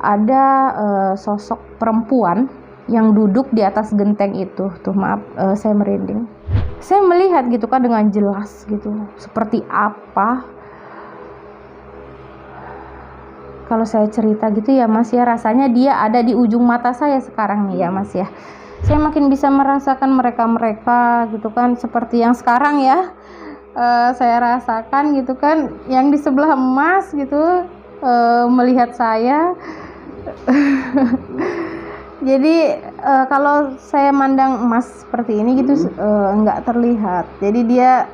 ada sosok perempuan yang duduk di atas genteng itu. Tuh maaf, saya merinding. Saya melihat gitu kan dengan jelas gitu, seperti apa. Kalau saya cerita gitu ya Mas ya, rasanya dia ada di ujung mata saya sekarang nih ya Mas ya. Saya makin bisa merasakan mereka gitu kan, seperti yang sekarang ya saya rasakan gitu kan, yang di sebelah Mas gitu melihat saya. Jadi kalau saya mandang emas seperti ini gitu nggak terlihat. Jadi dia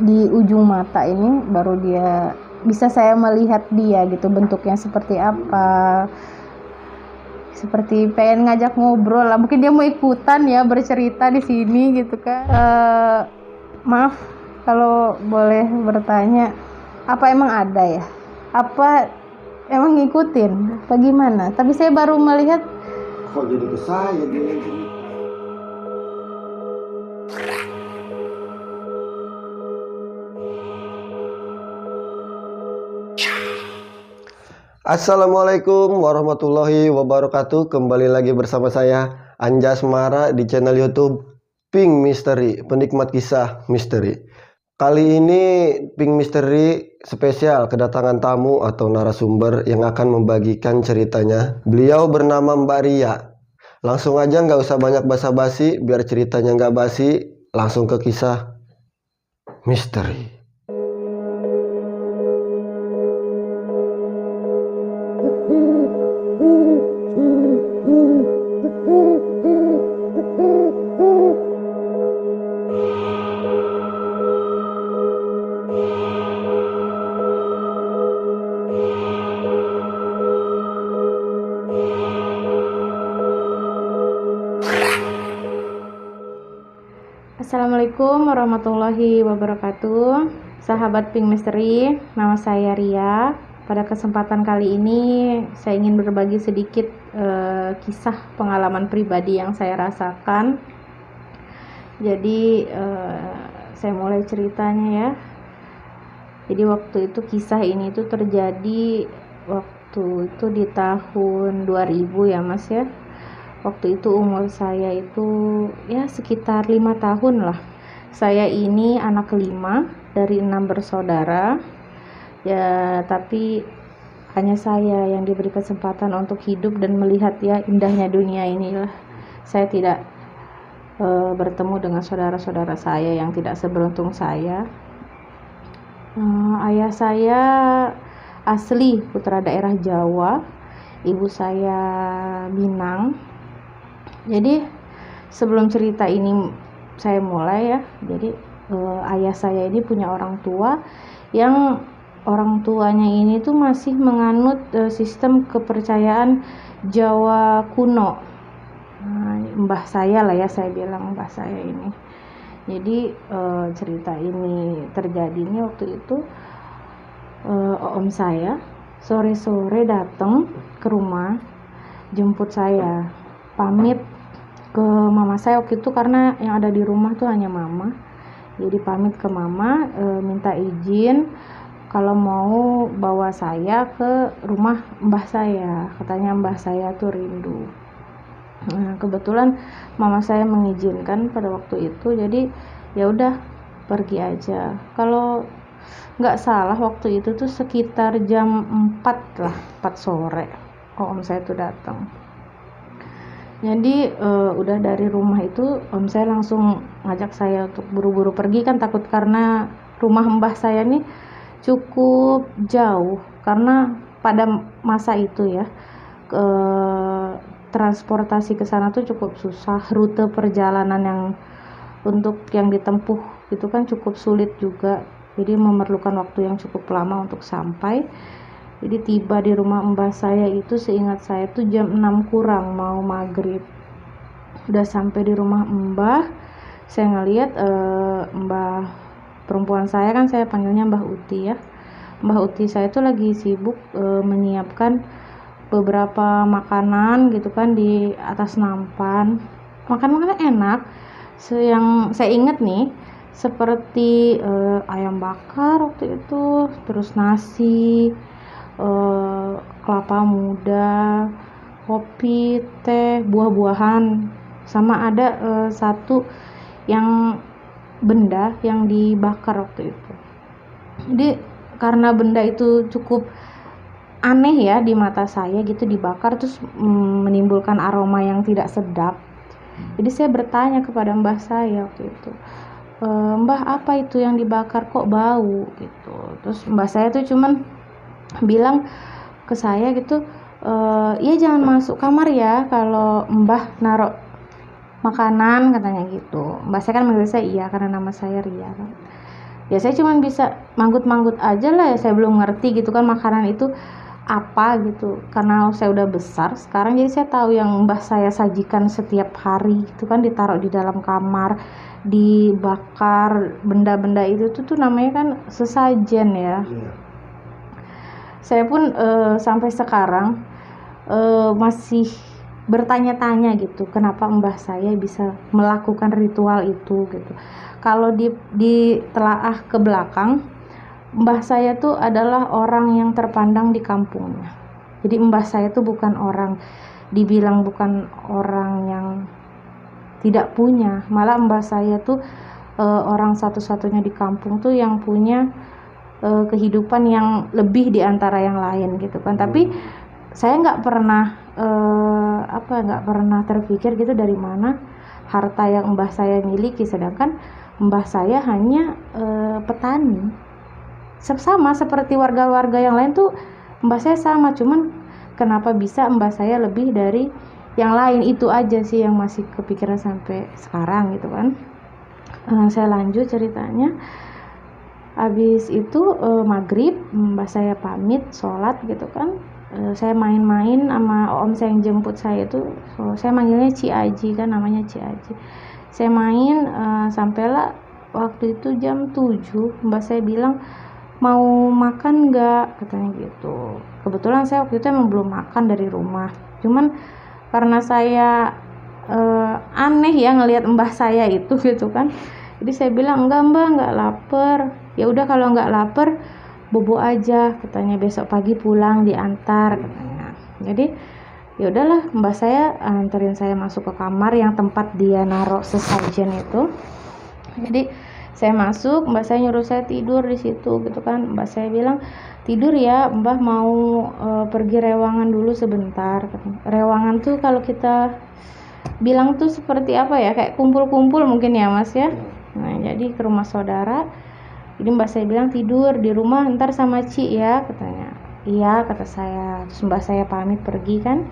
di ujung mata ini baru dia bisa saya melihat dia gitu, bentuknya seperti apa. Seperti pengen ngajak ngobrol lah, mungkin dia mau ikutan ya bercerita di sini gitu kan. Maaf kalau boleh bertanya, apa emang ada ya? Apa emang ngikutin? Apa gimana? Tapi saya baru melihat. Kok jadi ke saya gini? Assalamualaikum warahmatullahi wabarakatuh. Kembali lagi bersama saya Anjas Mara di channel YouTube Pink Misteri, penikmat kisah misteri. Kali ini Pink Misteri spesial kedatangan tamu atau narasumber yang akan membagikan ceritanya. Beliau bernama Mbak Ria. Langsung aja, nggak usah banyak basa-basi, biar ceritanya nggak basi, langsung ke kisah misteri. Assalamualaikum warahmatullahi wabarakatuh. Sahabat Pink Misteri, nama saya Ria. Pada kesempatan kali ini saya ingin berbagi sedikit kisah pengalaman pribadi yang saya rasakan. Jadi saya mulai ceritanya ya. Jadi waktu itu kisah ini tuh terjadi waktu itu di tahun 2000 ya Mas ya. Waktu itu umur saya itu ya sekitar 5 tahun lah. Saya ini anak kelima dari 6 bersaudara ya, tapi hanya saya yang diberi kesempatan untuk hidup dan melihat ya indahnya dunia inilah. Saya tidak bertemu dengan saudara-saudara saya yang tidak seberuntung saya. Ayah saya asli putra daerah Jawa, ibu saya Minang. Jadi sebelum cerita ini saya mulai ya, jadi ayah saya ini punya orang tua yang orang tuanya ini tuh masih menganut sistem kepercayaan Jawa kuno. Mbah saya lah ya, saya bilang mbah saya ini. Jadi cerita ini terjadinya waktu itu om saya sore-sore datang ke rumah jemput saya, pamit ke mama saya waktu itu karena yang ada di rumah tuh hanya mama. Jadi pamit ke mama, minta izin kalau mau bawa saya ke rumah mbah saya. Katanya mbah saya tuh rindu. Nah, kebetulan mama saya mengizinkan pada waktu itu. Jadi ya udah pergi aja. Kalau nggak salah waktu itu tuh sekitar jam 4 lah, 4 sore. Om saya tuh datang. Jadi udah dari rumah itu om saya langsung ngajak saya untuk buru-buru pergi kan, takut karena rumah mbah saya nih cukup jauh karena pada masa itu ya transportasi ke sana tuh cukup susah, rute perjalanan yang untuk yang ditempuh itu kan cukup sulit juga, jadi memerlukan waktu yang cukup lama untuk sampai. Jadi tiba di rumah mbah saya itu seingat saya tuh jam 6 kurang mau maghrib. Udah sampai di rumah mbah, saya ngeliat mbah perempuan saya, kan saya panggilnya Mbah Uti ya. Mbah Uti saya tuh lagi sibuk menyiapkan beberapa makanan gitu kan di atas nampan. Makan-makan enak. Yang saya inget nih seperti ayam bakar waktu itu, terus nasi, kelapa muda, kopi, teh, buah-buahan, sama ada satu yang benda yang dibakar waktu itu. Jadi karena benda itu cukup aneh ya di mata saya gitu, dibakar terus menimbulkan aroma yang tidak sedap. Jadi saya bertanya kepada mbah saya waktu itu, mbah apa itu yang dibakar kok bau gitu. Terus mbah saya tuh cuman bilang ke saya gitu, ya jangan masuk kamar ya kalau mbah naruh makanan, katanya gitu. Mbah saya kan manggil saya iya karena nama saya Ria kan. Ya saya cuman bisa manggut-manggut aja lah ya, saya belum ngerti gitu kan makanan itu apa gitu, karena saya udah besar sekarang jadi saya tahu yang mbah saya sajikan setiap hari itu kan ditaruh di dalam kamar, dibakar, benda-benda itu tuh namanya kan sesajen ya. Saya pun sampai sekarang masih bertanya-tanya gitu kenapa mbah saya bisa melakukan ritual itu gitu. Kalau ditelaah ke belakang, mbah saya tuh adalah orang yang terpandang di kampungnya. Jadi mbah saya tuh bukan orang, dibilang bukan orang yang tidak punya, malah mbah saya tuh orang satu-satunya di kampung tuh yang punya kehidupan yang lebih di antara yang lain gitu kan. Tapi saya nggak pernah terpikir gitu dari mana harta yang mbah saya miliki, sedangkan mbah saya hanya petani. Sama seperti warga-warga yang lain tuh mbah saya sama, cuman kenapa bisa mbah saya lebih dari yang lain, itu aja sih yang masih kepikiran sampai sekarang gitu kan. Saya lanjut ceritanya. Habis itu maghrib mbah saya pamit sholat gitu kan. Saya main-main sama om saya yang jemput saya itu, saya manggilnya Ci Aji kan, namanya Ci Aji. Saya main sampailah waktu itu jam 7, mbah saya bilang mau makan nggak, katanya gitu. Kebetulan saya waktu itu emang belum makan dari rumah, cuman karena saya aneh ya ngelihat mbah saya itu gitu kan, jadi saya bilang enggak mbah, nggak lapar. Ya udah kalau nggak lapar bobo aja, katanya, besok pagi pulang diantar, katanya. Jadi ya udahlah, mbah saya anterin saya masuk ke kamar yang tempat dia naruh sesajen itu. Jadi saya masuk, mbah saya nyuruh saya tidur di situ gitu kan. Mbah saya bilang, tidur ya mbah, mau pergi rewangan dulu sebentar. Rewangan tuh kalau kita bilang tuh seperti apa ya, kayak kumpul-kumpul mungkin ya mas ya. Nah jadi ke rumah saudara. Jadi mbah saya bilang tidur di rumah ntar sama Ci ya, katanya. Iya kata saya. Terus mbah saya pamit pergi kan.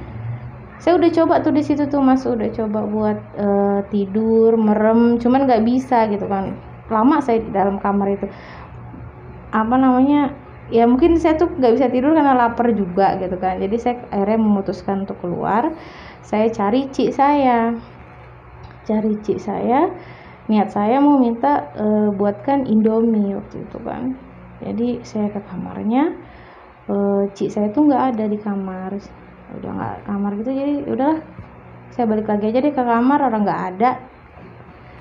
Saya udah coba tuh di situ tuh mas, udah coba buat tidur merem, cuman nggak bisa gitu kan. Lama saya di dalam kamar itu, ya mungkin saya tuh nggak bisa tidur karena lapar juga gitu kan. Jadi saya akhirnya memutuskan untuk keluar. Saya cari Ci saya, niat saya mau minta buatkan Indomie waktu itu kan. Jadi saya ke kamarnya, Ci saya tuh nggak ada di kamar, udah nggak kamar gitu. Jadi udahlah, saya balik lagi aja deh ke kamar, orang nggak ada.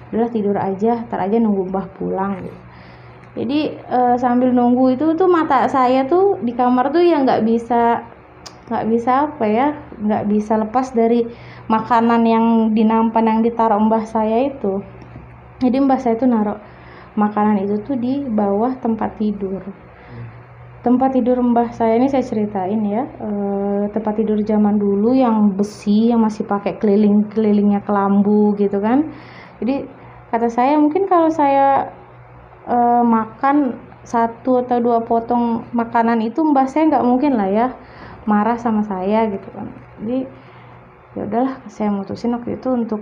Udahlah tidur aja, ntar aja nunggu mbah pulang gitu. Jadi sambil nunggu itu tuh mata saya tuh di kamar tuh ya nggak bisa lepas dari makanan yang dinampan yang ditaruh mbah saya itu. Jadi mbah saya tuh naruh makanan itu tuh di bawah tempat tidur mbah saya. Ini saya ceritain ya, tempat tidur zaman dulu yang besi, yang masih pakai kelilingnya kelambu gitu kan. Jadi kata saya, mungkin kalau saya makan 1 atau 2 potong makanan itu, mbah saya nggak mungkin lah ya marah sama saya gitu kan. Jadi ya udahlah, saya mutusin waktu itu untuk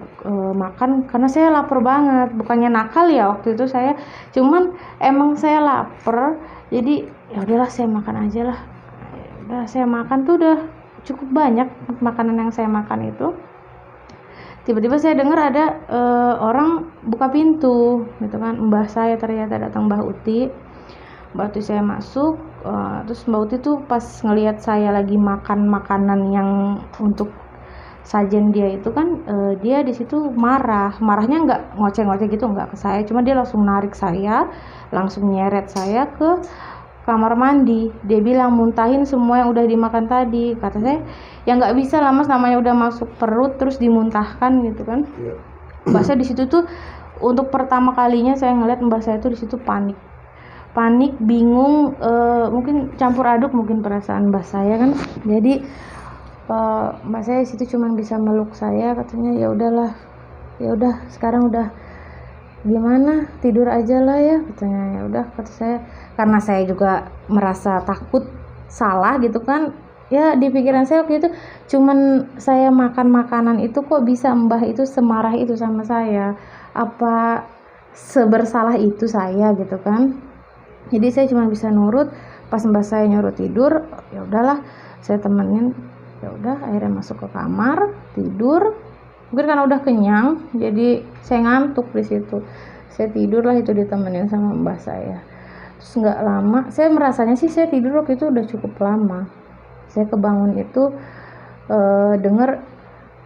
makan karena saya lapar banget. Bukannya nakal ya waktu itu saya, cuman emang saya lapar. Jadi ya udahlah saya makan aja lah. Udah saya makan tuh udah cukup banyak makanan yang saya makan itu. Tiba-tiba saya dengar ada orang buka pintu gitu kan. Mbah saya ternyata datang, Mbah Uti. Mbak Uti saya masuk, terus Mbak Uti tuh pas ngelihat saya lagi makan makanan yang untuk sajen dia itu kan, dia di situ marahnya nggak ngoceh-ngoceh gitu, nggak ke saya, cuma dia langsung narik saya, langsung nyeret saya ke kamar mandi. Dia bilang muntahin semua yang udah dimakan tadi. Kata saya, ya nggak bisa lah mas, namanya udah masuk perut terus dimuntahkan gitu kan. Mbak saya di situ tuh untuk pertama kalinya saya ngeliat mbak saya tuh di situ panik, bingung, mungkin campur aduk mungkin perasaan mbak saya kan. Jadi mbak saya di situ cuma bisa meluk saya, katanya ya udah sekarang udah gimana, tidur aja lah ya katanya. Ya udah kata saya, karena saya juga merasa takut salah gitu kan ya. Di pikiran saya waktu itu cuman saya makan makanan itu kok bisa mbah itu semarah itu sama saya, apa sebersalah itu saya gitu kan. Jadi saya cuma bisa nurut. Pas mbah saya nyuruh tidur, ya udahlah saya temenin. Ya udah akhirnya masuk ke kamar tidur. Mungkin karena udah kenyang jadi saya ngantuk di situ. Saya tidur lah itu ditemenin sama mbah saya. Terus nggak lama saya merasanya sih saya tidur waktu itu udah cukup lama. Saya kebangun itu dengar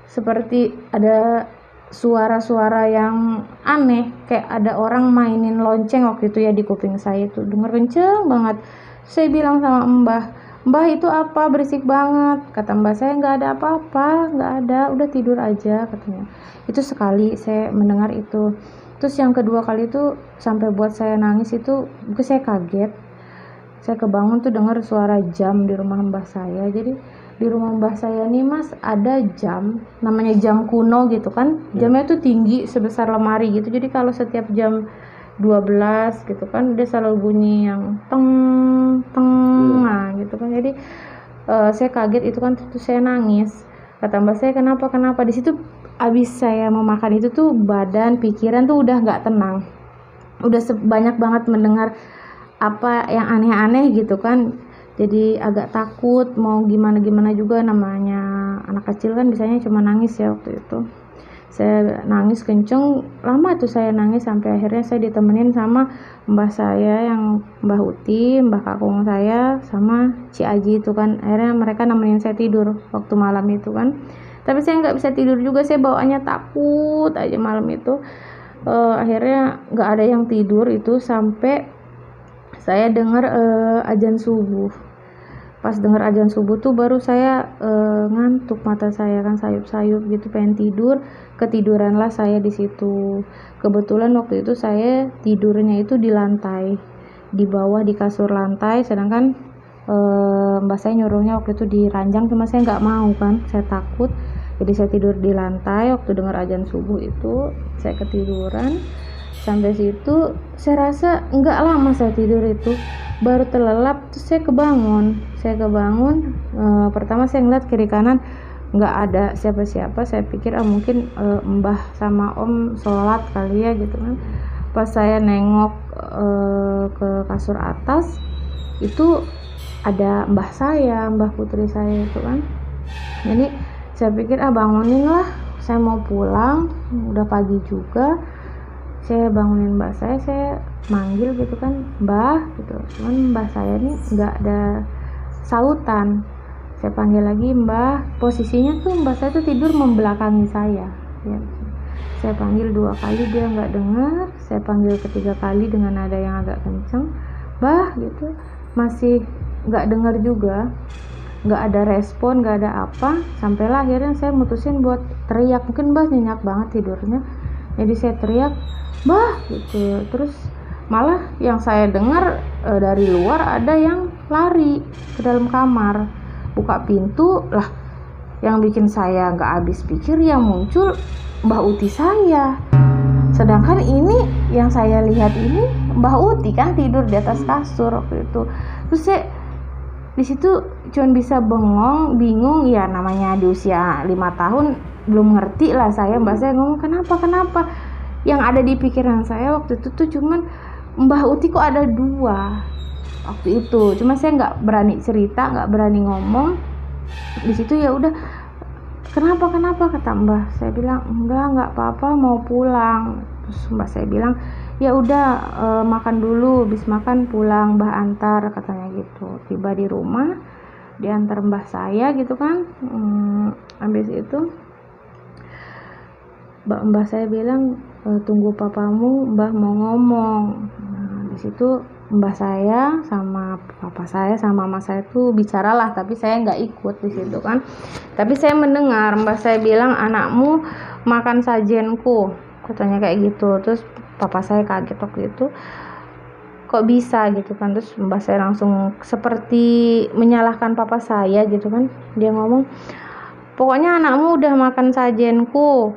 seperti ada suara-suara yang aneh, kayak ada orang mainin lonceng waktu itu ya di kuping saya itu, denger kenceng banget. Saya bilang sama Mbah itu apa berisik banget. Kata mbah saya, nggak ada apa-apa, nggak ada, udah tidur aja katanya. Itu sekali saya mendengar itu. Terus yang kedua kali itu sampai buat saya nangis itu, mungkin saya kaget. Saya kebangun tuh dengar suara jam di rumah mbah saya. Jadi di rumah mbah saya nih mas ada jam, namanya jam kuno gitu kan. Jamnya tuh tinggi sebesar lemari gitu. Jadi kalau setiap jam 12 gitu kan dia selalu bunyi yang teng teng nah gitu kan. Jadi saya kaget itu kan, terus saya nangis. Kata mbak saya, kenapa di situ abis saya mau makan itu tuh badan pikiran tuh udah nggak tenang, udah banyak banget mendengar apa yang aneh-aneh gitu kan. Jadi agak takut, mau gimana juga, namanya anak kecil kan biasanya cuma nangis ya. Waktu itu saya nangis kenceng, lama tuh saya nangis sampai akhirnya saya ditemenin sama mbah saya yang mbah Uti, mbah kakung saya sama Ci Aji itu kan. Akhirnya mereka nemenin saya tidur waktu malam itu kan. Tapi saya nggak bisa tidur juga, saya bawaannya takut aja malam itu. Akhirnya nggak ada yang tidur itu sampai saya dengar azan subuh. Pas dengar azan subuh tuh baru saya ngantuk, mata saya kan sayup-sayup gitu pengen tidur. Ketiduranlah saya di situ. Kebetulan waktu itu saya tidurnya itu di lantai, di bawah di kasur lantai, sedangkan mbak saya nyuruhnya waktu itu di ranjang, cuma saya nggak mau kan, saya takut. Jadi saya tidur di lantai. Waktu dengar azan subuh itu saya ketiduran. Sampai situ saya rasa nggak lama saya tidur itu, baru terlelap. Terus saya kebangun. Pertama saya ngeliat kiri kanan nggak ada siapa-siapa. Saya pikir mungkin mbah sama om sholat kali ya gitu kan. Pas saya nengok ke kasur atas itu ada mbah saya, mbah putri saya itu kan. Jadi saya pikir bangunin lah, saya mau pulang, udah pagi juga. Saya bangunin mbak saya manggil gitu kan, mbah gitu. Cuman mbah saya nih nggak ada sautan. Saya panggil lagi mbah, posisinya tuh mbah saya tuh tidur membelakangi saya ya. Saya panggil 2 kali dia nggak dengar. Saya panggil ketiga kali dengan nada yang agak kencang, mbah gitu, masih nggak dengar juga, nggak ada respon, nggak ada apa. Sampailah akhirnya saya mutusin buat teriak, mungkin mbah nyenyak banget tidurnya. Jadi saya teriak, mbah gitu. Terus malah yang saya dengar dari luar ada yang lari ke dalam kamar, buka pintu lah. Yang bikin saya nggak habis pikir, yang muncul mbah Uti saya. Sedangkan ini yang saya lihat ini mbah Uti kan tidur di atas kasur waktu itu. Terus saya di situ cuma bisa bengong, bingung ya, namanya di usia 5 tahun belum ngerti lah saya. Mbak saya ngomong kenapa. Yang ada di pikiran saya waktu itu tuh cuman mbah Uti kok ada 2 waktu itu. Cuma saya nggak berani cerita, nggak berani ngomong di situ. Ya udah, kenapa kata mbah. Saya bilang nggak apa-apa, mau pulang. Terus mbah saya bilang ya udah makan dulu, habis makan pulang, mbah antar katanya gitu. Tiba di rumah diantar mbah saya gitu kan. Habis itu mbah saya bilang tunggu papamu, mbah mau ngomong. Di situ mbah saya sama papa saya sama mama saya tuh bicaralah, tapi saya nggak ikut di situ kan. Tapi saya mendengar mbah saya bilang, anakmu makan sajenku, katanya kayak gitu. Terus papa saya kaget waktu itu, kok bisa gitu kan. Terus mbah saya langsung seperti menyalahkan papa saya gitu kan. Dia ngomong, pokoknya anakmu udah makan sajenku,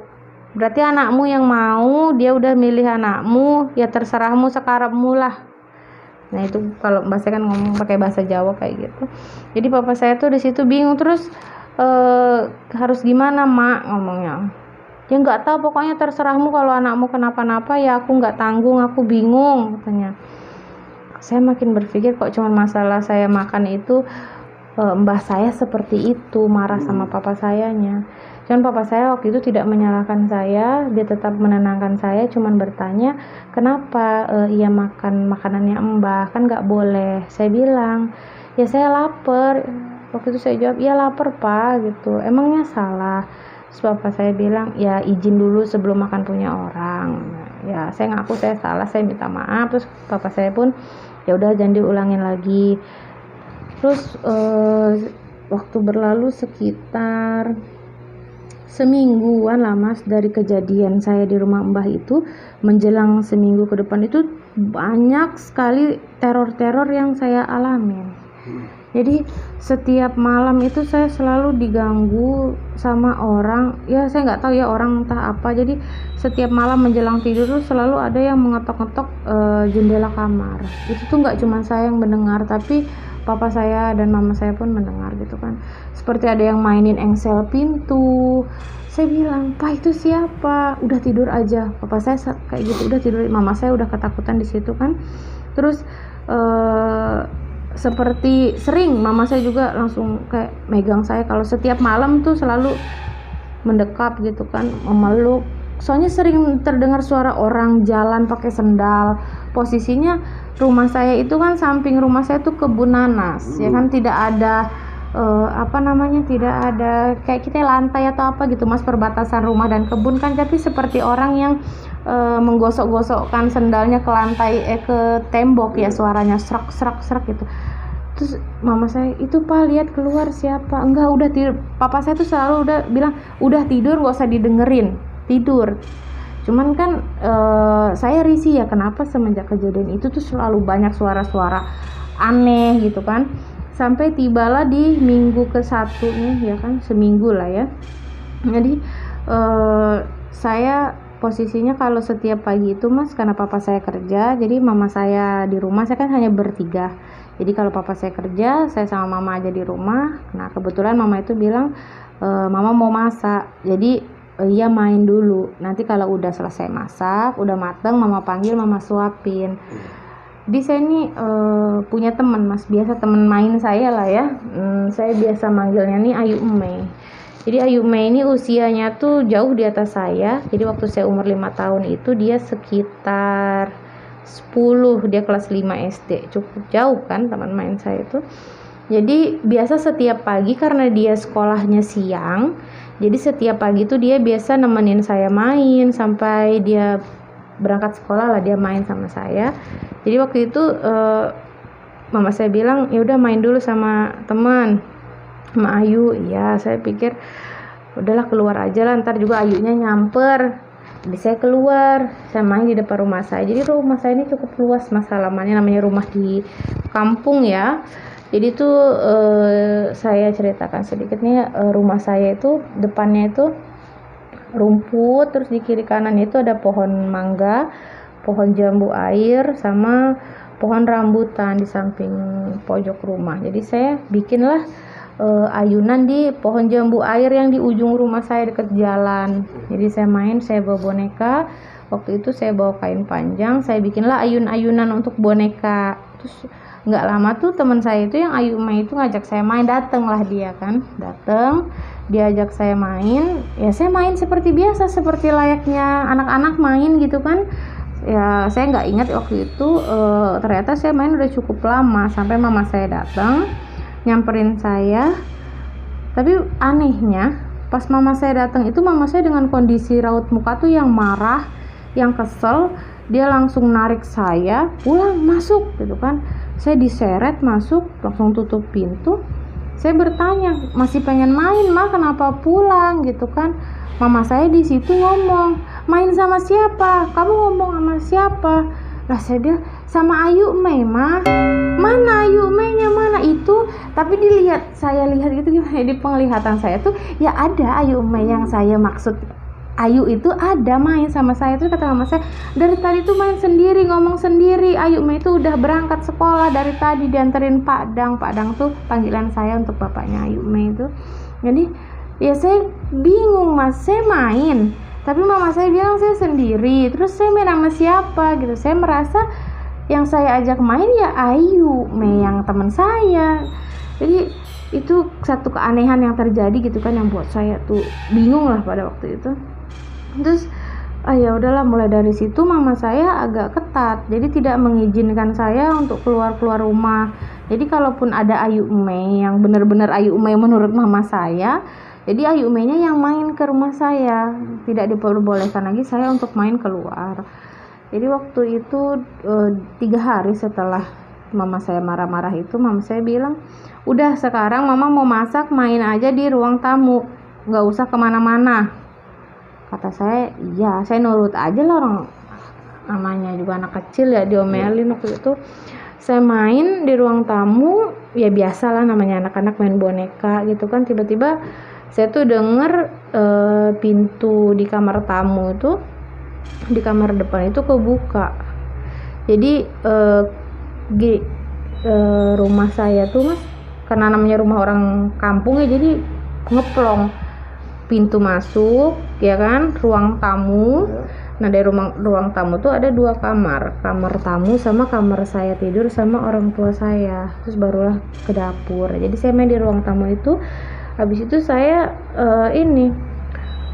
berarti anakmu yang mau, dia udah milih anakmu, ya terserahmu sekarepmu lah. Nah itu kalau mbak saya kan ngomong pakai bahasa Jawa kayak gitu. Jadi papa saya tuh di situ bingung, terus harus gimana mak ngomongnya. Ya nggak tahu, pokoknya terserahmu, kalau anakmu kenapa-napa ya aku nggak tanggung, aku bingung katanya. Saya makin berpikir kok cuma masalah saya makan itu, mbah saya seperti itu marah sama papa sayanya. Cuman papa saya waktu itu tidak menyalahkan saya, dia tetap menenangkan saya, cuman bertanya kenapa ia makan makanannya mbah, kan nggak boleh. Saya bilang, ya saya lapar. Waktu itu saya jawab, ya lapar pak gitu, emangnya salah. Terus papa saya bilang, ya izin dulu sebelum makan punya orang. Ya saya ngaku saya salah, saya minta maaf. Terus papa saya pun ya udah jangan diulangin lagi. Terus waktu berlalu sekitar semingguan lah mas dari kejadian saya di rumah mbah itu, menjelang seminggu ke depan itu banyak sekali teror-teror yang saya alamin. Jadi setiap malam itu saya selalu diganggu sama orang, ya saya nggak tahu ya orang entah apa. Jadi setiap malam menjelang tidur tuh selalu ada yang mengetok-ngetok jendela kamar. Itu tuh nggak cuma saya yang mendengar, tapi papa saya dan mama saya pun mendengar gitu kan. Seperti ada yang mainin engsel pintu. Saya bilang, pak itu siapa? Udah tidur aja. Papa saya kayak gitu, udah tidur. Mama saya udah ketakutan di situ kan. Terus seperti sering mama saya juga langsung kayak megang saya, kalau setiap malam tuh selalu mendekap gitu kan, memeluk. Soalnya sering terdengar suara orang jalan pakai sendal. Posisinya rumah saya itu kan samping rumah saya tuh kebun nanas, ya kan, tidak ada tidak ada kayak kita lantai atau apa gitu mas, perbatasan rumah dan kebun kan, tapi seperti orang yang menggosok-gosokkan sendalnya ke lantai ke tembok ya, suaranya serak gitu. Terus mama saya, itu pak lihat keluar siapa? Enggak, udah tidur. Papa saya tuh selalu udah bilang, udah tidur gak usah didengerin, tidur. Cuman kan saya risih ya, kenapa semenjak kejadian itu tuh selalu banyak suara-suara aneh gitu kan. Sampai tibalah di minggu ke-1 nih ya kan, seminggu lah ya. Jadi saya posisinya kalau setiap pagi itu mas, karena papa saya kerja, jadi mama saya di rumah, saya kan hanya bertiga. Jadi kalau papa saya kerja, saya sama mama aja di rumah. Nah kebetulan mama itu bilang, mama mau masak, jadi iya main dulu, nanti kalau udah selesai masak, udah mateng, mama panggil, mama suapin. Di saya ini punya teman mas, biasa teman main saya lah ya. Saya biasa manggilnya nih Ayu Mei. Jadi Ayu Mei ini usianya tuh jauh di atas saya. Jadi waktu saya umur 5 tahun itu dia sekitar 10, dia kelas 5 SD. Cukup jauh kan teman main saya itu. Jadi biasa setiap pagi, karena dia sekolahnya siang, jadi setiap pagi tuh dia biasa nemenin saya main sampai dia berangkat sekolah lah, dia main sama saya. Jadi waktu itu mama saya bilang, ya udah main dulu sama teman, sama Ayu. Ya saya pikir udahlah keluar aja lah, ntar juga Ayunya nyamper. Jadi saya keluar, saya main di depan rumah saya. Jadi rumah saya ini cukup luas mas halamannya, namanya rumah di kampung ya. Jadi tuh saya ceritakan sedikit nih, rumah saya itu depannya itu rumput, terus di kiri kanan itu ada pohon mangga, pohon jambu air, sama pohon rambutan di samping pojok rumah. Jadi saya bikinlah ayunan di pohon jambu air yang di ujung rumah saya dekat jalan. Jadi saya main, saya bawa boneka. Waktu itu saya bawa kain panjang, saya bikinlah ayun-ayunan untuk boneka. Terus nggak lama tuh teman saya itu yang Ayu Mei itu ngajak saya main, datanglah dia kan, diajak saya main. Ya saya main seperti biasa, seperti layaknya anak-anak main gitu kan. Ya saya nggak ingat waktu itu ternyata saya main udah cukup lama, sampai mama saya datang nyamperin saya. Tapi anehnya pas mama saya datang itu, mama saya dengan kondisi raut muka tuh yang marah, yang kesel, dia langsung narik saya pulang, masuk gitu kan. Saya diseret masuk, langsung tutup pintu. Saya bertanya, masih pengen main mah, kenapa pulang gitu kan. Mama saya di situ ngomong, main sama siapa, kamu ngomong sama siapa. Lah saya bilang, sama Ayu Mei mah. Mana Ayu Mei-nya, mana itu? Tapi saya lihat gitu gimana, di penglihatan saya tuh ya ada Ayu Mei yang saya maksud. Ayu itu ada main sama saya. Terus kata mama saya, dari tadi tuh main sendiri, ngomong sendiri. Ayu Mei itu udah berangkat sekolah dari tadi, dianterin Pak Dang tuh panggilan saya untuk bapaknya Ayu Mei itu. Jadi ya saya bingung mas, saya main tapi mama saya bilang saya sendiri, terus saya main sama siapa gitu. Saya merasa yang saya ajak main ya Ayu Mei yang teman saya. Jadi itu satu keanehan yang terjadi gitu kan, yang buat saya tuh bingung lah pada waktu itu. Terus ya udahlah, mulai dari situ mama saya agak ketat, jadi tidak mengizinkan saya untuk keluar rumah. Jadi kalaupun ada Ayu Mei yang benar-benar Ayu Mei menurut mama saya, jadi Ayu Mei-nya yang main ke rumah saya, tidak diperbolehkan lagi saya untuk main keluar. Jadi waktu itu 3 hari setelah mama saya marah-marah itu, mama saya bilang, udah sekarang mama mau masak, main aja di ruang tamu, nggak usah kemana-mana. Kata saya, iya, saya nurut aja lah, orang namanya juga anak kecil ya, diomelin. Waktu itu saya main di ruang tamu, ya biasalah namanya anak-anak main boneka gitu kan. Tiba-tiba saya tuh denger pintu di kamar tamu itu, di kamar depan itu kebuka. Jadi rumah saya tuh mas, karena namanya rumah orang kampung ya, jadi ngeplong pintu masuk ya kan, ruang tamu. Nah dari ruang tamu tuh ada 2 kamar tamu sama kamar saya tidur sama orang tua saya, terus barulah ke dapur. Jadi saya main di ruang tamu itu. Habis itu saya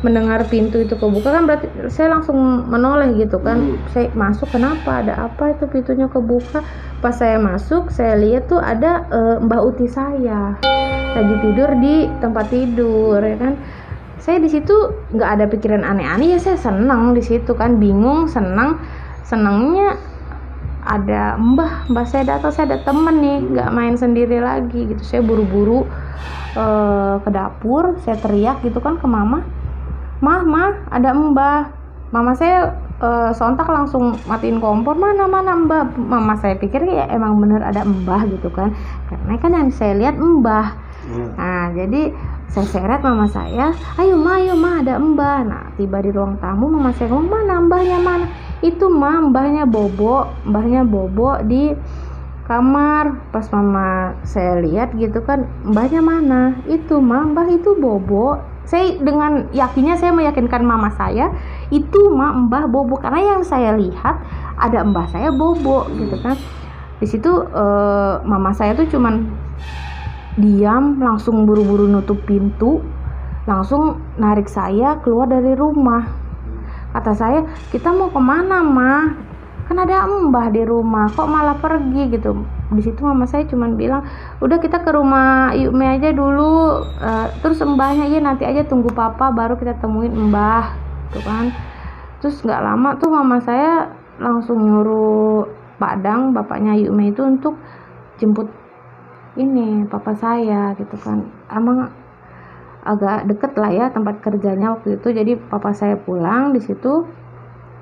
mendengar pintu itu kebuka kan, berarti saya langsung menoleh gitu kan. Saya masuk, kenapa, ada apa itu pintunya kebuka. Pas saya masuk, saya lihat tuh ada Mbak Uti saya lagi tidur di tempat tidur ya kan. Saya di situ nggak ada pikiran aneh-aneh ya, saya senang di situ kan, bingung, senangnya ada mbah saya datang, saya ada temen nih, nggak main sendiri lagi gitu. Saya buru-buru ke dapur, saya teriak gitu kan ke mama, mah ada mbah. Mama saya sontak langsung matiin kompor, mana mbah. Mama saya pikir ya emang bener ada mbah gitu kan, karena kan yang saya lihat mbah. Nah jadi saya seret mama saya, ayo ma ada mbah. Nah tiba di ruang tamu, mama saya ngomong, mana mbahnya, mana itu mah, mbahnya bobo di kamar. Pas mama saya lihat gitu kan, mbahnya mana, itu mah mbah itu bobo. Saya dengan yakinnya saya meyakinkan mama saya itu mah mbah bobo, karena yang saya lihat ada mbah saya bobo gitu kan. Di situ mama saya tuh cuman diam, langsung buru-buru nutup pintu, langsung narik saya keluar dari rumah. Kata saya, kita mau kemana mah, kan ada mbah di rumah, kok malah pergi gitu. Di situ mama saya cuman bilang, udah kita ke rumah Ayu Mei aja dulu, terus mbahnya ya nanti aja, tunggu papa baru kita temuin mbah gitu kan. Terus nggak lama tuh mama saya langsung nyuruh Pak Dang, bapaknya Ayu Mei itu, untuk jemput ini papa saya gitu kan. Emang agak deket lah ya tempat kerjanya waktu itu. Jadi papa saya pulang di situ,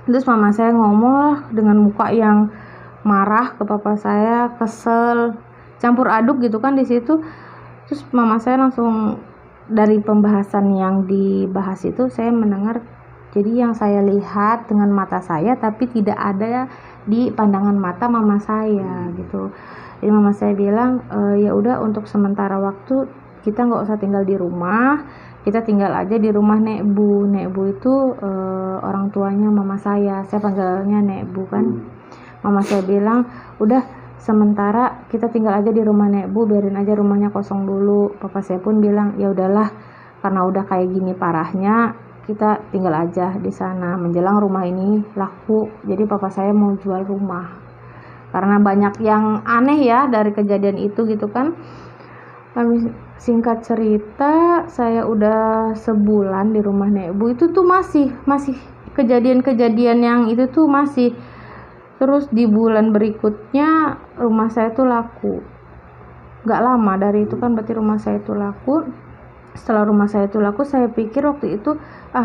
terus mama saya ngomong lah dengan muka yang marah ke papa saya, kesel, campur aduk gitu kan di situ. Terus mama saya langsung, dari pembahasan yang dibahas itu saya mendengar, jadi yang saya lihat dengan mata saya tapi tidak ada di pandangan mata mama saya gitu. Jadi mama saya bilang, ya udah untuk sementara waktu kita nggak usah tinggal di rumah, kita tinggal aja di rumah Nek Bu. Nek Bu itu orang tuanya mama saya panggilnya Nek Bu kan. Mama saya bilang, udah sementara kita tinggal aja di rumah Nek Bu, biarin aja rumahnya kosong dulu. Papa saya pun bilang, ya udahlah, karena udah kayak gini parahnya, kita tinggal aja di sana menjelang rumah ini laku. Jadi papa saya mau jual rumah karena banyak yang aneh ya dari kejadian itu gitu kan. Singkat cerita, saya udah sebulan di rumah Nek Bu. Itu tuh masih kejadian-kejadian yang itu tuh masih Terus di bulan berikutnya rumah saya tuh laku. Gak lama dari itu kan berarti rumah saya itu laku. Setelah rumah saya itu laku, saya pikir waktu itu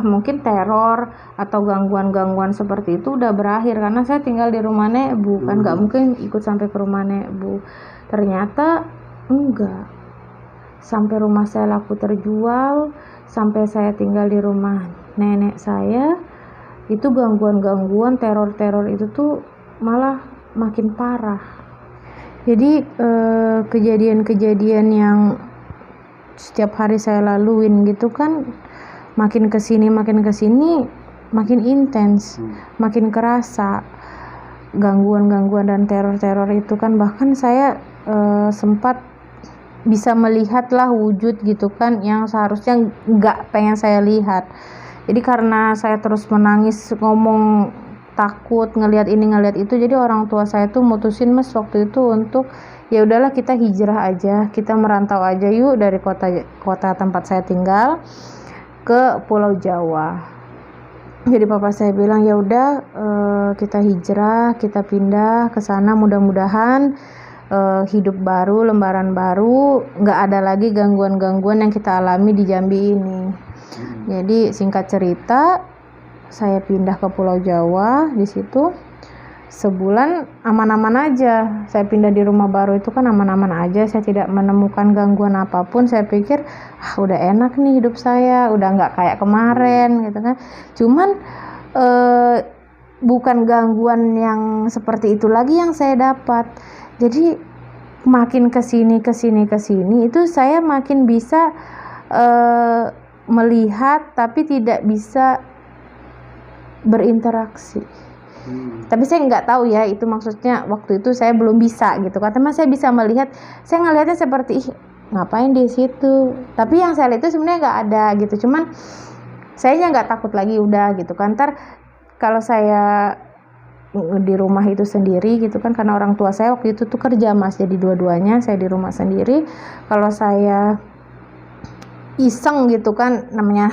mungkin teror atau gangguan-gangguan seperti itu udah berakhir karena saya tinggal di rumah nebu kan, gak mungkin ikut sampai ke rumah nebu. Ternyata enggak, sampai rumah saya laku terjual, sampai saya tinggal di rumah nenek saya, itu gangguan-gangguan teror-teror itu tuh malah makin parah. Jadi kejadian-kejadian yang setiap hari saya laluin gitu kan, makin kesini makin intens, makin kerasa gangguan-gangguan dan teror-teror itu kan. Bahkan saya sempat bisa melihat lah wujud gitu kan yang seharusnya nggak pengen saya lihat. Jadi karena saya terus menangis, ngomong takut, ngelihat ini ngelihat itu, jadi orang tua saya tuh mutusin Mas waktu itu untuk ya udahlah kita hijrah aja, kita merantau aja yuk dari kota tempat saya tinggal ke Pulau Jawa. Jadi papa saya bilang ya udah kita hijrah, kita pindah ke sana, mudah-mudahan hidup baru, lembaran baru, nggak ada lagi gangguan-gangguan yang kita alami di Jambi ini. Jadi singkat cerita, saya pindah ke Pulau Jawa. Di situ sebulan aman-aman aja. Saya pindah di rumah baru itu kan aman-aman aja, saya tidak menemukan gangguan apapun. Saya pikir udah enak nih hidup saya, udah nggak kayak kemarin gitu kan. Cuman bukan gangguan yang seperti itu lagi yang saya dapat. Jadi makin kesini itu saya makin bisa melihat tapi tidak bisa berinteraksi. Tapi saya nggak tahu ya itu maksudnya waktu itu saya belum bisa gitu. Karena saya bisa melihat, saya ngelihatnya seperti ngapain di situ. Tapi yang saya lihat itu sebenarnya nggak ada gitu. Cuman saya nggak takut lagi udah gitu kan. Ntar kalau saya di rumah itu sendiri gitu kan, karena orang tua saya waktu itu tuh kerja Mas, jadi dua-duanya saya di rumah sendiri. Kalau saya iseng gitu kan, namanya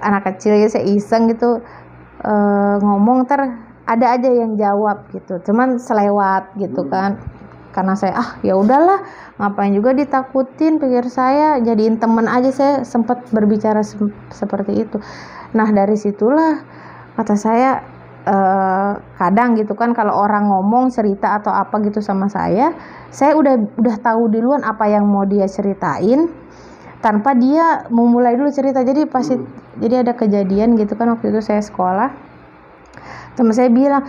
anak kecil ya, saya iseng gitu ngomong, ada aja yang jawab gitu, cuman selewat gitu kan. Karena saya ya udahlah, ngapain juga ditakutin, pikir saya jadiin temen aja. Saya sempat berbicara seperti itu. Nah dari situlah kata saya, kadang gitu kan kalau orang ngomong cerita atau apa gitu sama saya udah tahu duluan apa yang mau dia ceritain tanpa dia memulai dulu cerita. Jadi pasti jadi ada kejadian gitu kan, waktu itu saya sekolah, teman saya bilang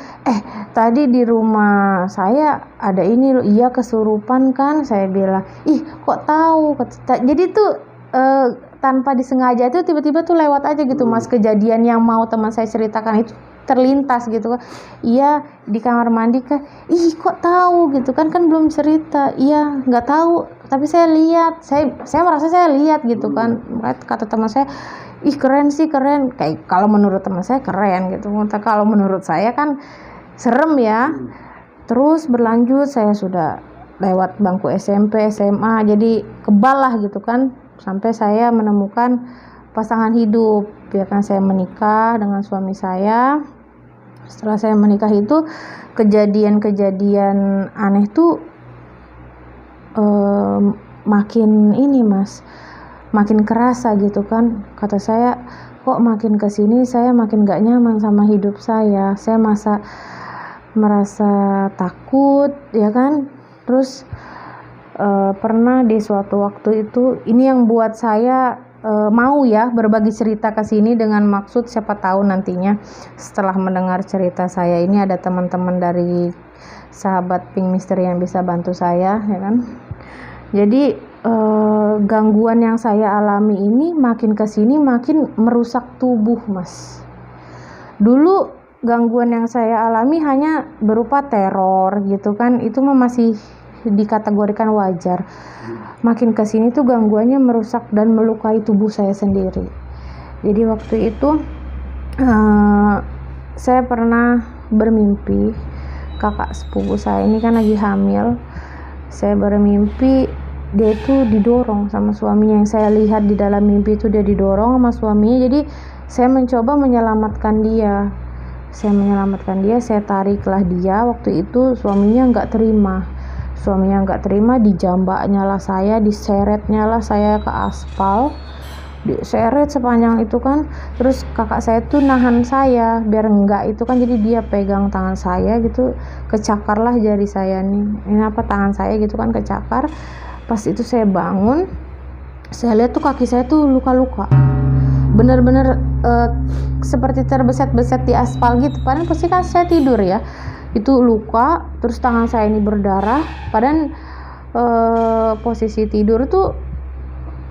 tadi di rumah saya ada ini loh. Iya kesurupan kan, saya bilang kok tahu. Jadi tuh tanpa disengaja tuh tiba-tiba tuh lewat aja gitu Mas, kejadian yang mau teman saya ceritakan itu terlintas gitu kan. Iya di kamar mandi kan, kok tahu gitu kan belum cerita. Iya nggak tahu tapi saya lihat, saya merasa saya lihat gitu kan. Kata teman saya, keren sih, keren. Kayak kalau menurut teman saya keren gitu, kalau menurut saya kan serem ya. Terus berlanjut, saya sudah lewat bangku SMP, SMA, jadi kebal lah gitu kan, sampai saya menemukan pasangan hidup ya kan. Saya menikah dengan suami saya. Setelah saya menikah itu kejadian-kejadian aneh tuh makin ini Mas, makin kerasa gitu kan. Kata saya, kok makin kesini saya makin gak nyaman sama hidup saya merasa takut ya kan. Terus pernah di suatu waktu itu, ini yang buat saya mau ya berbagi cerita ke sini dengan maksud siapa tahu nantinya setelah mendengar cerita saya ini ada teman-teman dari sahabat Pink Mystery yang bisa bantu saya ya kan. Jadi gangguan yang saya alami ini makin kesini makin merusak tubuh Mas. Dulu gangguan yang saya alami hanya berupa teror gitu kan, itu masih dikategorikan wajar. Makin kesini tuh gangguannya merusak dan melukai tubuh saya sendiri. Jadi waktu itu saya pernah bermimpi kakak sepupu saya ini kan lagi hamil. Saya bermimpi dia itu didorong sama suaminya. Yang saya lihat di dalam mimpi itu dia didorong sama suaminya. Jadi saya mencoba menyelamatkan dia. saya menyelamatkan dia, saya tariklah dia. Waktu itu suaminya nggak terima, dijambaknya lah saya, diseretnya lah saya ke aspal, diseret sepanjang itu kan. Terus kakak saya tuh nahan saya biar enggak itu kan, jadi dia pegang tangan saya gitu, kecakar lah jari saya nih, ini apa, tangan saya gitu kan kecakar. Pas itu saya bangun, saya lihat tuh kaki saya tuh luka-luka, bener-bener seperti terbeset-beset di aspal gitu. Padahal pasti kan saya tidur ya, itu luka. Terus tangan saya ini berdarah. Padahal posisi tidur tuh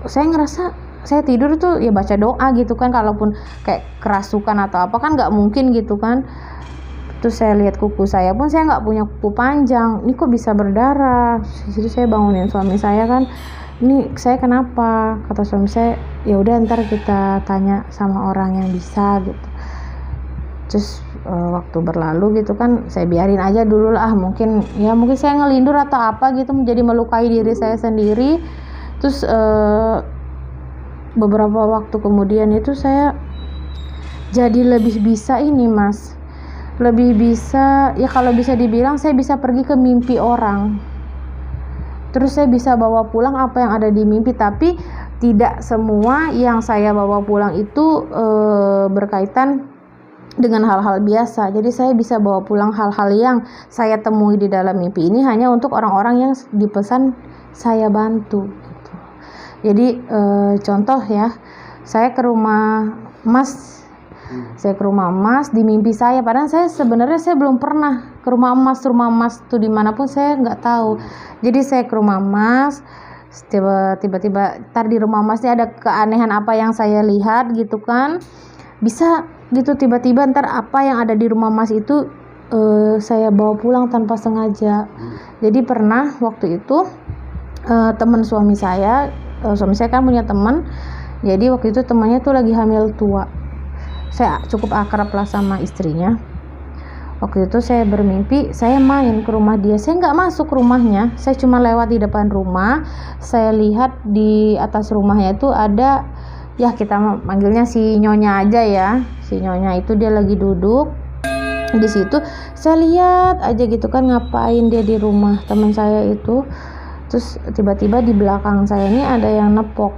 saya ngerasa saya tidur tuh ya baca doa gitu kan, kalaupun kayak kerasukan atau apa kan nggak mungkin gitu kan. Terus saya lihat kuku saya pun, saya nggak punya kuku panjang, ini kok bisa berdarah. Di situ saya bangunin suami saya kan, ini saya kenapa? Kata suami saya, ya udah ntar kita tanya sama orang yang bisa gitu. Terus waktu berlalu gitu kan, saya biarin aja dulu lah, mungkin saya ngelindur atau apa gitu, menjadi melukai diri saya sendiri. Terus beberapa waktu kemudian itu saya jadi lebih bisa ini mas, lebih bisa ya, kalau bisa dibilang saya bisa pergi ke mimpi orang. Terus saya bisa bawa pulang apa yang ada di mimpi, tapi tidak semua yang saya bawa pulang itu berkaitan dengan hal-hal biasa. Jadi saya bisa bawa pulang hal-hal yang saya temui di dalam mimpi ini hanya untuk orang-orang yang dipesan saya bantu gitu. Jadi contoh ya, saya ke rumah Mas di mimpi saya, padahal saya sebenarnya belum pernah ke rumah Mas tuh dimanapun saya nggak tahu. Jadi saya ke rumah Mas, tiba-tiba ntar di rumah Mas ini ada keanehan apa yang saya lihat gitu kan, bisa gitu tiba-tiba ntar apa yang ada di rumah Mas itu saya bawa pulang tanpa sengaja. Jadi pernah waktu itu teman suami saya kan punya teman. Jadi waktu itu temannya tuh lagi hamil tua. Saya cukup akrab lah sama istrinya. Waktu itu saya bermimpi, saya main ke rumah dia. Saya nggak masuk rumahnya, saya cuma lewat di depan rumah. Saya lihat di atas rumahnya itu ada, ya kita manggilnya si Nyonya aja ya. Si Nyonya itu dia lagi duduk di situ. Saya lihat aja gitu kan, ngapain dia di rumah teman saya itu. Terus tiba-tiba di belakang saya ini ada yang nepok,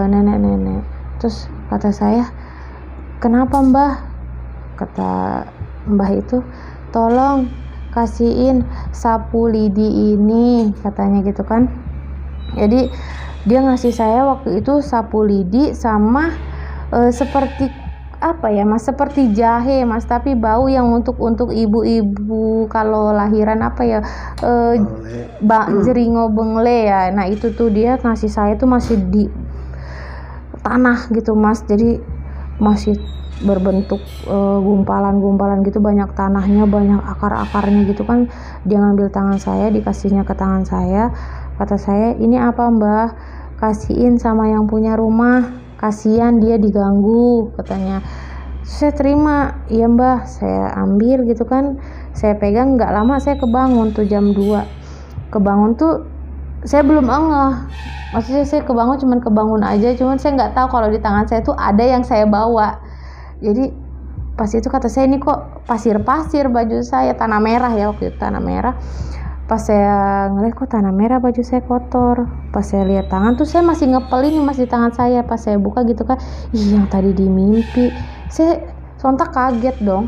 nenek-nenek. Terus kata saya, kenapa mbah? Kata mbah itu, tolong kasihin sapu lidi ini, katanya gitu kan. Jadi dia ngasih saya waktu itu sapu lidi sama seperti apa ya mas, seperti jahe mas, tapi bau yang untuk ibu-ibu kalau lahiran apa ya, jeringo bengle ya. Nah itu tuh dia ngasih saya tuh masih di tanah gitu mas, jadi masih berbentuk gumpalan-gumpalan gitu, banyak tanahnya, banyak akar-akarnya gitu kan. Dia ngambil tangan saya, dikasihnya ke tangan saya. Kata saya, ini apa mbah? Kasihin sama yang punya rumah, kasihan dia diganggu, katanya. Saya terima, iya mbah, saya ambil gitu kan. Saya pegang, nggak lama saya kebangun tuh jam 2. Kebangun tuh saya belum ngeh, maksudnya saya cuman kebangun aja, cuman saya nggak tahu kalau di tangan saya tuh ada yang saya bawa. Jadi pas itu kata saya, ini kok pasir-pasir baju saya, tanah merah ya waktu itu, tanah merah. Pas saya ngeliat kok tanah merah, baju saya kotor. Pas saya lihat tangan tuh saya masih ngepelin masih di tangan saya. Pas saya buka gitu kan, ih yang tadi di mimpi. Saya sontak kaget dong.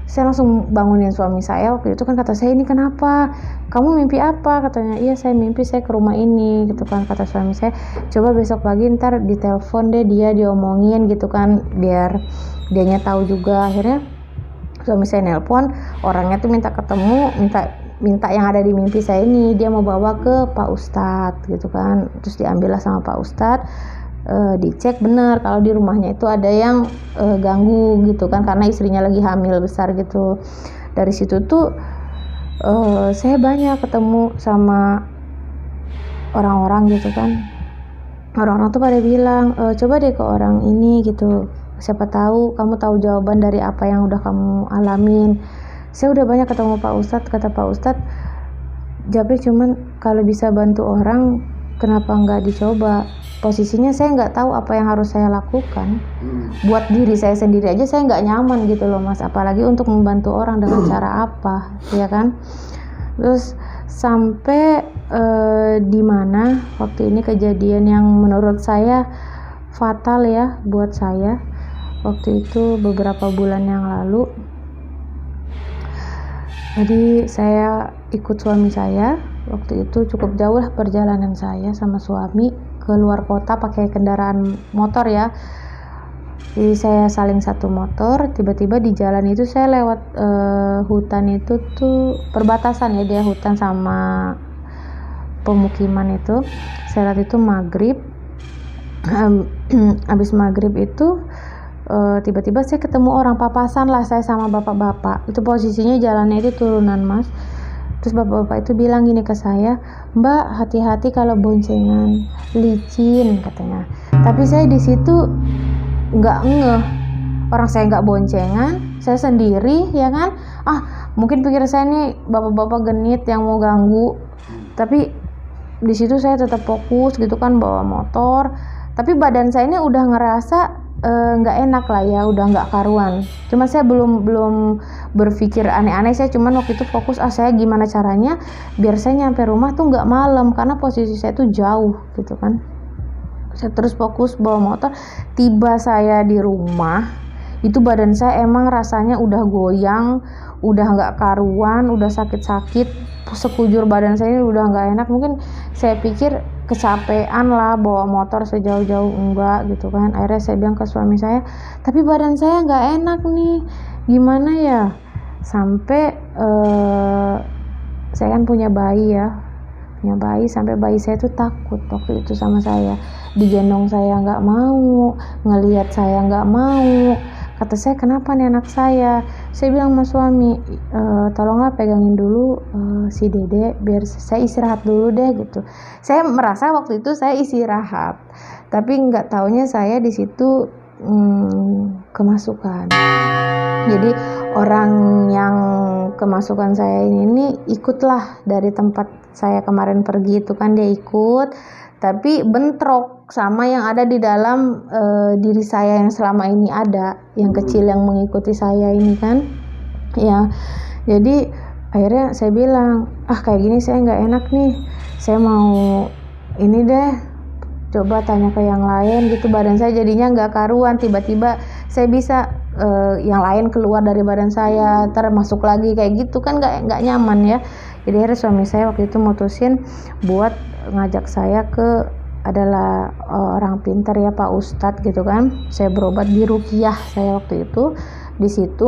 Saya langsung bangunin suami saya waktu itu kan. Kata saya, ini kenapa? Kamu mimpi apa? Katanya, iya saya mimpi saya ke rumah ini gitu kan. Kata suami saya, coba besok pagi ntar ditelepon deh dia, diomongin gitu kan, biar dianya tahu juga. Akhirnya suami saya nelpon, orangnya tuh minta ketemu, minta yang ada di mimpi saya ini dia mau bawa ke Pak Ustadz gitu kan. Terus diambillah sama Pak Ustadz, dicek benar kalau di rumahnya itu ada yang ganggu gitu kan, karena istrinya lagi hamil besar gitu. Dari situ tuh saya banyak ketemu sama orang-orang gitu kan. Orang-orang tuh pada bilang, coba deh ke orang ini gitu, siapa tahu kamu tahu jawaban dari apa yang udah kamu alamin. Saya udah banyak ketemu Pak Ustadz. Kata Pak Ustadz, jawabnya cuman kalau bisa bantu orang kenapa nggak dicoba? Posisinya saya nggak tahu apa yang harus saya lakukan. Buat diri saya sendiri aja saya nggak nyaman gitu loh Mas, apalagi untuk membantu orang dengan cara apa, ya kan? Terus sampai di mana waktu ini kejadian yang menurut saya fatal ya buat saya. Waktu itu beberapa bulan yang lalu, jadi saya ikut suami saya. Waktu itu cukup jauh lah perjalanan saya sama suami ke luar kota pakai kendaraan motor ya. Jadi saya saling satu motor. Tiba-tiba di jalan itu saya lewat hutan itu tuh perbatasan ya, dia hutan sama pemukiman itu. Saya lihat itu maghrib. Habis maghrib itu tiba-tiba saya ketemu orang, papasan lah saya sama bapak-bapak. Itu posisinya jalannya itu turunan Mas. Terus bapak-bapak itu bilang gini ke saya, "Mbak, hati-hati kalau boncengan, licin," katanya. Tapi saya di situ nggak ngeh, orang saya nggak boncengan, saya sendiri ya kan. Mungkin pikir saya nih bapak-bapak genit yang mau ganggu. Tapi di situ saya tetap fokus gitu kan, bawa motor. Tapi badan saya ini udah ngerasa nggak enak lah ya, udah nggak karuan. Cuma saya belum berpikir aneh-aneh, saya cuman waktu itu fokus saya gimana caranya biar saya nyampe rumah tuh nggak malam, karena posisi saya tuh jauh gitu kan. Saya terus fokus bawa motor. Tiba saya di rumah itu badan saya emang rasanya udah goyang, udah nggak karuan, udah sakit-sakit, sekujur badan saya ini udah nggak enak. Mungkin saya pikir kecapean lah bawa motor sejauh-jauh, enggak gitu kan. Akhirnya saya bilang ke suami saya, tapi badan saya nggak enak nih, gimana ya? Sampai saya kan punya bayi sampai bayi saya tuh takut waktu itu sama saya, digendong saya nggak mau, ngelihat saya nggak mau. Kata saya, kenapa nih anak saya? Saya bilang sama suami, tolonglah pegangin dulu si Dede biar saya istirahat dulu deh gitu. Saya merasa waktu itu saya istirahat, tapi nggak taunya saya di situ kemasukan. Jadi orang yang kemasukan saya ini ikutlah dari tempat saya kemarin pergi itu kan, dia ikut, tapi bentrok sama yang ada di dalam diri saya yang selama ini ada, yang kecil yang mengikuti saya ini kan ya. Jadi akhirnya saya bilang, kayak gini saya nggak enak nih, saya mau ini deh, coba tanya ke yang lain gitu. Badan saya jadinya nggak karuan, tiba-tiba saya bisa yang lain keluar dari badan saya, termasuk lagi kayak gitu kan, nggak nyaman ya. Jadi akhirnya suami saya waktu itu mutusin buat ngajak saya ke adalah orang pintar ya, Pak Ustadz gitu kan. Saya berobat di Ruqyah saya waktu itu. Di situ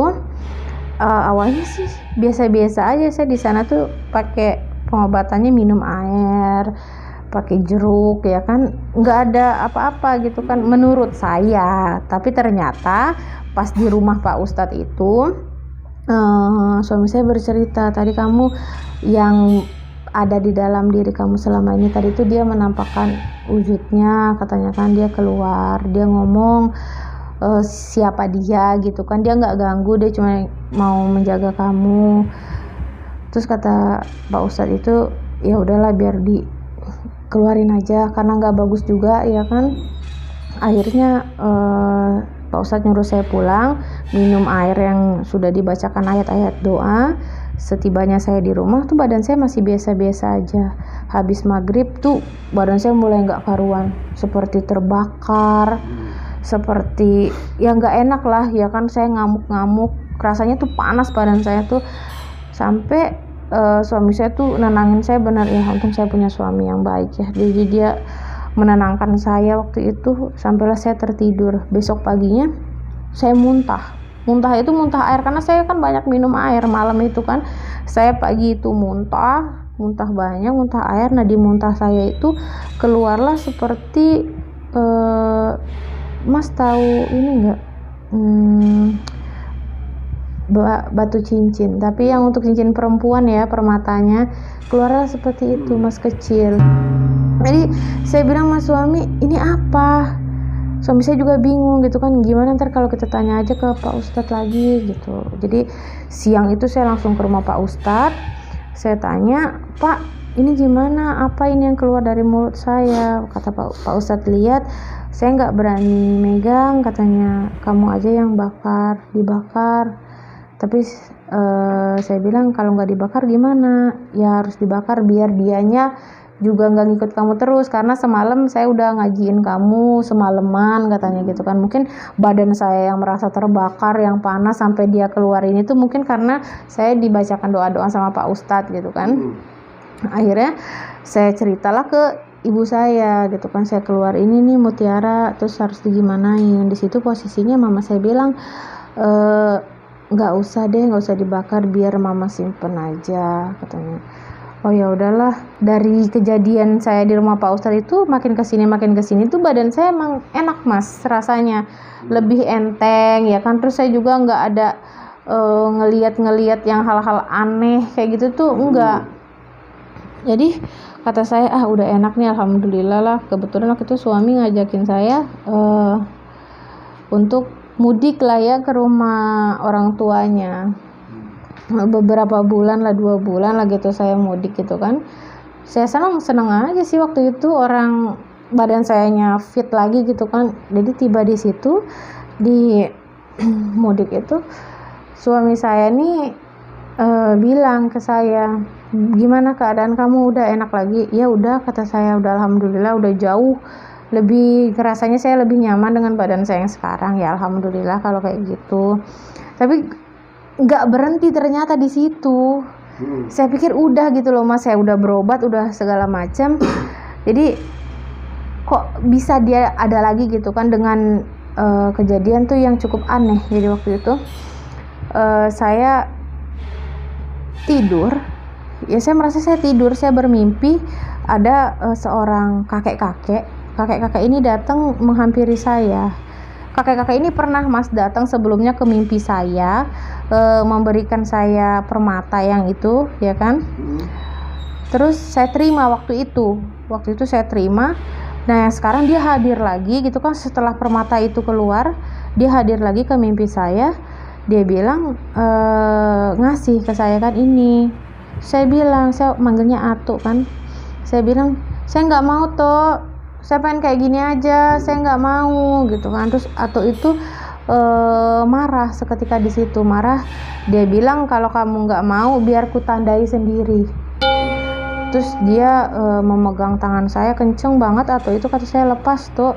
awalnya sih biasa-biasa aja. Saya di sana tuh pakai pengobatannya minum air, pakai jeruk ya kan, nggak ada apa-apa gitu kan menurut saya. Tapi ternyata pas di rumah Pak Ustadz itu suami saya bercerita, tadi kamu yang ada di dalam diri kamu selama ini tadi itu dia menampakkan wujudnya, katanya kan dia keluar, dia ngomong siapa dia gitu kan, dia nggak ganggu, dia cuma mau menjaga kamu. Terus kata Pak Ustadz itu, ya udahlah biar dikeluarin aja karena nggak bagus juga ya kan. Akhirnya Pak Ustadz nyuruh saya pulang, minum air yang sudah dibacakan ayat-ayat doa. Setibanya saya di rumah tuh badan saya masih biasa-biasa aja. Habis maghrib tuh badan saya mulai nggak karuan, seperti terbakar, seperti ya nggak enak lah ya kan. Saya ngamuk-ngamuk, rasanya tuh panas badan saya tuh. Sampai suami saya tuh nenangin saya, benar ya, untung saya punya suami yang baik ya. Jadi dia menenangkan saya waktu itu sampailah saya tertidur. Besok paginya saya muntah itu muntah air, karena saya kan banyak minum air malam itu kan. Saya pagi itu muntah banyak, muntah air. Nah di muntah saya itu keluarlah seperti Mas tahu ini enggak, batu cincin, tapi yang untuk cincin perempuan ya, permatanya keluarlah seperti itu Mas, kecil. Jadi saya bilang sama suami, ini apa? Suami saya juga bingung gitu kan, gimana ntar kalau kita tanya aja ke Pak Ustadz lagi gitu. Jadi siang itu saya langsung ke rumah Pak Ustadz. Saya tanya, Pak, ini gimana, apa ini yang keluar dari mulut saya? Kata Pak Ustadz, lihat saya nggak berani megang, katanya kamu aja yang dibakar. Tapi saya bilang kalau nggak dibakar gimana? Ya harus dibakar biar dianya juga nggak ngikut kamu terus, karena semalam saya udah ngajiin kamu semalaman, katanya gitu kan. Mungkin badan saya yang merasa terbakar, yang panas sampai dia keluar ini tuh mungkin karena saya dibacakan doa-doa sama Pak Ustadz gitu kan. Akhirnya saya ceritalah ke ibu saya gitu kan, saya keluar ini nih mutiara, terus harus digimanain. Di situ posisinya mama saya bilang, nggak usah dibakar, biar mama simpen aja, katanya. Oh ya udahlah. Dari kejadian saya di rumah Pak Ustadz itu makin kesini tuh badan saya emang enak mas, rasanya lebih enteng ya kan. Terus saya juga nggak ada ngeliat yang hal-hal aneh kayak gitu tuh enggak. Jadi kata saya, udah enak nih, alhamdulillah lah. Kebetulan waktu itu suami ngajakin saya untuk mudik lah ya ke rumah orang tuanya. Beberapa bulan lah, 2 bulan lah gitu saya mudik gitu kan. Saya seneng aja sih waktu itu, orang badan sayanya fit lagi gitu kan. Jadi tiba di situ di mudik itu, suami saya nih bilang ke saya, gimana keadaan kamu, udah enak lagi? Ya udah, kata saya, udah alhamdulillah, udah jauh lebih, rasanya saya lebih nyaman dengan badan saya yang sekarang, ya alhamdulillah kalau kayak gitu. Tapi nggak berhenti ternyata di situ. Saya pikir udah gitu loh mas, saya udah berobat, udah segala macam. Jadi kok bisa dia ada lagi gitu kan, dengan kejadian tuh yang cukup aneh. Jadi waktu itu saya tidur, ya saya merasa saya tidur, saya bermimpi ada seorang kakek ini datang menghampiri saya. Kakek ini pernah mas datang sebelumnya ke mimpi saya, memberikan saya permata yang itu ya kan. Terus saya terima waktu itu saya terima. Nah sekarang dia hadir lagi gitu kan, setelah permata itu keluar, dia hadir lagi ke mimpi saya. Dia bilang ngasih ke saya kan ini. Saya bilang, saya manggilnya Atu kan. Saya bilang, saya nggak mau toh, saya pengen kayak gini aja, saya nggak mau gitu kan. Terus Atu itu marah seketika di situ, marah. Dia bilang kalau kamu nggak mau, biar ku tandai sendiri. Terus dia memegang tangan saya kenceng banget. Atu itu kata saya, lepas tuh,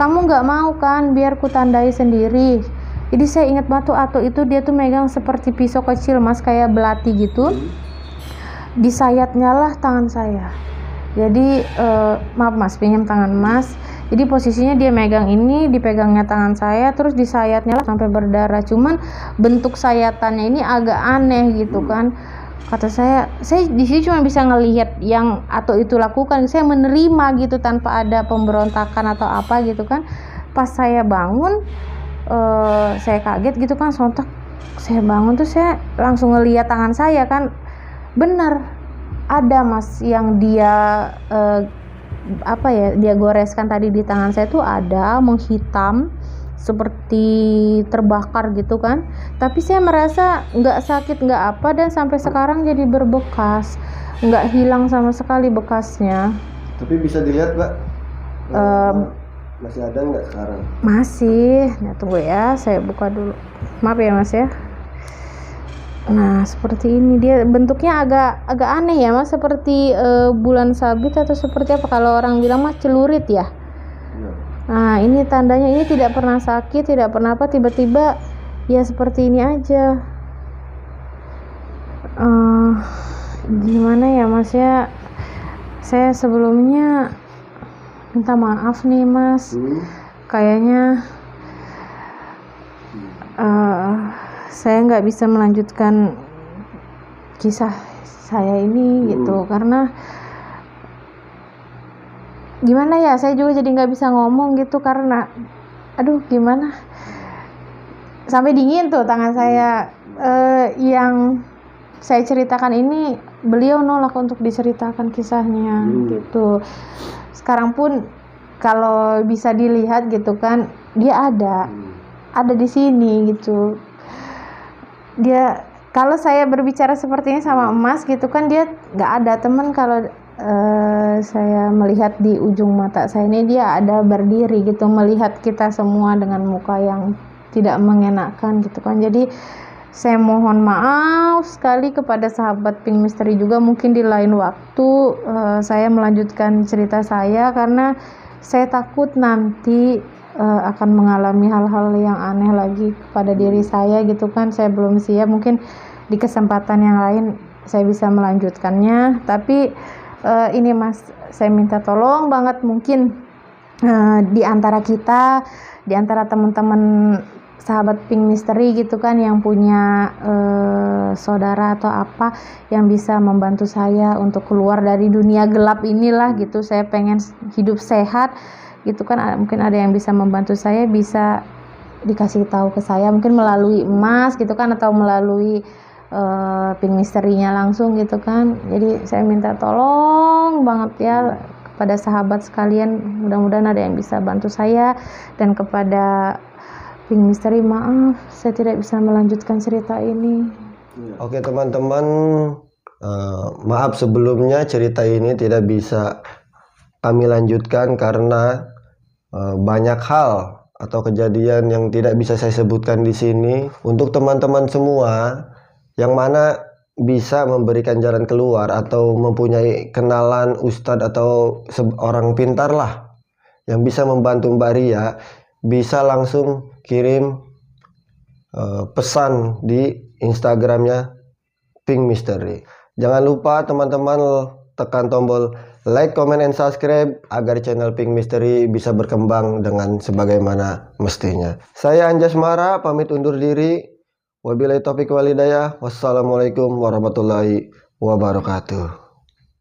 kamu nggak mau kan, biar ku tandai sendiri. Jadi saya ingat banget tuh Atu itu, dia tuh megang seperti pisau kecil mas, kayak belati gitu. Disayatnya lah tangan saya. Jadi maaf mas, pinjam tangan mas. Jadi posisinya dia megang ini, dipegangnya tangan saya, terus disayatnya lah sampai berdarah. Cuman bentuk sayatannya ini agak aneh gitu kan. Kata saya di sini cuma bisa ngelihat yang Atu itu lakukan. Saya menerima gitu tanpa ada pemberontakan atau apa gitu kan. Pas saya bangun, saya kaget gitu kan, sontak saya bangun tuh saya langsung ngeliat tangan saya kan, benar ada mas yang dia dia goreskan tadi di tangan saya tuh ada menghitam seperti terbakar gitu kan. Tapi saya merasa nggak sakit nggak apa, dan sampai sekarang jadi berbekas, nggak hilang sama sekali bekasnya. Tapi bisa dilihat mbak, masih ada nggak sekarang? Masih. Nah tunggu ya, saya buka dulu, maaf ya mas ya. Nah seperti ini, dia bentuknya agak aneh ya mas, seperti bulan sabit atau seperti apa, kalau orang bilang mas celurit ya. Nah ini tandanya, ini tidak pernah sakit, tidak pernah apa, tiba-tiba ya seperti ini aja. Gimana ya mas ya, saya sebelumnya minta maaf nih mas. Kayaknya saya nggak bisa melanjutkan kisah saya ini gitu, karena gimana ya, saya juga jadi nggak bisa ngomong gitu, karena aduh gimana, sampai dingin tuh tangan saya. Yang saya ceritakan ini beliau nolak untuk diceritakan kisahnya gitu. Sekarang pun kalau bisa dilihat gitu kan, dia ada di sini gitu. Dia, kalau saya berbicara seperti ini sama emas gitu kan, dia nggak ada. Teman kalau saya melihat di ujung mata saya ini dia ada berdiri gitu, melihat kita semua dengan muka yang tidak mengenakan gitu kan. Jadi saya mohon maaf sekali kepada sahabat Pink Mystery juga, mungkin di lain waktu saya melanjutkan cerita saya, karena saya takut nanti akan mengalami hal-hal yang aneh lagi pada diri saya gitu kan. Saya belum siap, mungkin di kesempatan yang lain saya bisa melanjutkannya. Tapi ini Mas, saya minta tolong banget, mungkin di antara kita, di antara teman-teman sahabat Pink Mystery gitu kan, yang punya saudara atau apa yang bisa membantu saya untuk keluar dari dunia gelap inilah gitu. Saya pengen hidup sehat gitu kan. Mungkin ada yang bisa membantu saya, bisa dikasih tahu ke saya, mungkin melalui Mas gitu kan, atau melalui Pink Mystery-nya langsung gitu kan. Jadi saya minta tolong banget ya kepada sahabat sekalian, mudah-mudahan ada yang bisa bantu saya. Dan kepada Pink Mystery, maaf saya tidak bisa melanjutkan cerita ini. Oke teman-teman, maaf sebelumnya cerita ini tidak bisa kami lanjutkan karena banyak hal atau kejadian yang tidak bisa saya sebutkan di sini. Untuk teman-teman semua yang mana bisa memberikan jalan keluar atau mempunyai kenalan ustadz atau orang pintar lah yang bisa membantu Mbak Ria, bisa langsung kirim pesan di Instagramnya Pink Mystery. Jangan lupa teman-teman tekan tombol like, comment, and subscribe agar channel Pink Mystery bisa berkembang dengan sebagaimana mestinya. Saya Anjas Mara pamit undur diri. Wabillahi taufiq wal hidayah. Wassalamualaikum warahmatullahi wabarakatuh.